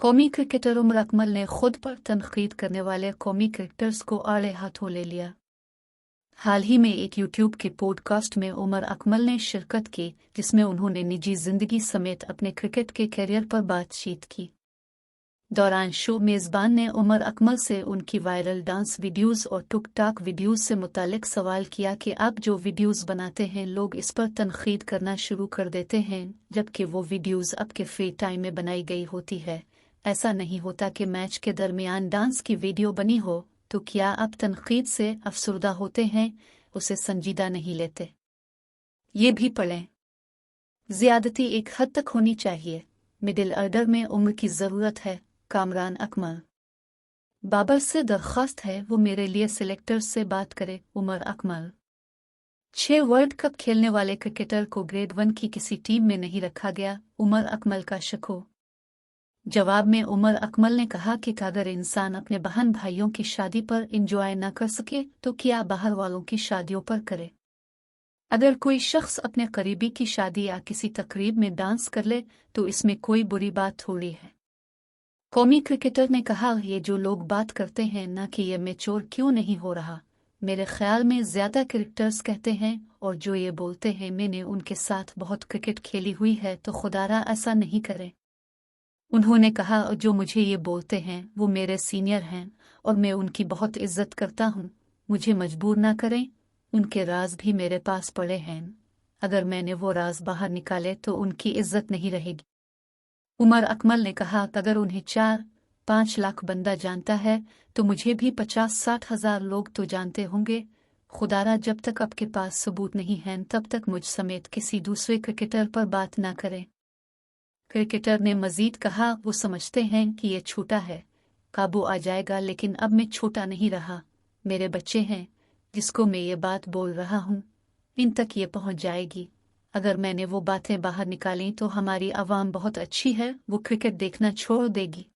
कौमी क्रिकेटर उमर अकमल ने खुद पर तनकीद करने वाले कौमी क्रिकेटर्स को आड़े हाथों ले लिया। हाल ही में एक यूट्यूब के पॉडकास्ट में उमर अकमल ने शिरकत की, जिसमें उन्होंने निजी जिंदगी समेत अपने क्रिकेट के कैरियर पर बातचीत की। दौरान शो मेज़बान ने उमर अकमल से उनकी वायरल डांस वीडियोस और टुक टाक वीडियोस से मुतालिक सवाल किया कि आप जो वीडियोस बनाते हैं लोग इस पर तनकीद करना शुरू कर देते हैं, जबकि वो वीडियोस आपके फ्री टाइम में बनाई गई होती है। ऐसा नहीं होता कि मैच के दरमियान डांस की वीडियो बनी हो तो क्या आप तनकीद से अफसरदा होते हैं, उसे संजीदा नहीं लेते? ये भी पढ़ें। ज़्यादती एक हद तक होनी चाहिए, मिडिल ऑर्डर में उम्र की ज़रूरत है। कामरान अकमल। बाबर से दरख्वास्त है वो मेरे लिए सिलेक्टर से बात करे। उमर अकमल। 6 वर्ल्ड कप खेलने वाले क्रिकेटर को ग्रेड 1 की किसी टीम में नहीं रखा गया, उमर अकमल का शको। जवाब में उमर अकमल ने कहा कि अगर इंसान अपने बहन भाइयों की शादी पर इंजॉय न कर सके तो क्या बाहर वालों की शादियों पर करे। अगर कोई शख्स अपने करीबी की शादी या किसी तकरीब में डांस कर ले तो इसमें कोई बुरी बात थोड़ी है। कौमी क्रिकेटर ने कहा, ये जो लोग बात करते हैं ना कि ये मैच्योर क्यों नहीं हो रहा, मेरे ख्याल में ज़्यादा क्रिकेटर्स कहते हैं, और जो ये बोलते हैं मैंने उनके साथ बहुत क्रिकेट खेली हुई है तो खुदारा ऐसा नहीं करे। उन्होंने कहा, जो मुझे ये बोलते हैं वो मेरे सीनियर हैं और मैं उनकी बहुत इज्जत करता हूँ, मुझे मजबूर ना करें, उनके राज भी मेरे पास पड़े हैं, अगर मैंने वो राज बाहर निकाले तो उनकी इज्जत नहीं रहेगी। उमर अकमल ने कहा, अगर उन्हें 4-5 लाख बंदा जानता है तो मुझे भी 50-60 हज़ार लोग तो जानते होंगे। खुदारा जब तक आपके पास सबूत नहीं है तब तक मुझ समेत किसी दूसरे क्रिकेटर पर बात ना करें। क्रिकेटर ने मजीद कहा, वो समझते हैं कि ये छोटा है, काबू आ जाएगा, लेकिन अब मैं छोटा नहीं रहा, मेरे बच्चे हैं जिसको मैं ये बात बोल रहा हूँ, इन तक ये पहुँच जाएगी। अगर मैंने वो बातें बाहर निकाली तो हमारी आवाम बहुत अच्छी है, वो क्रिकेट देखना छोड़ देगी।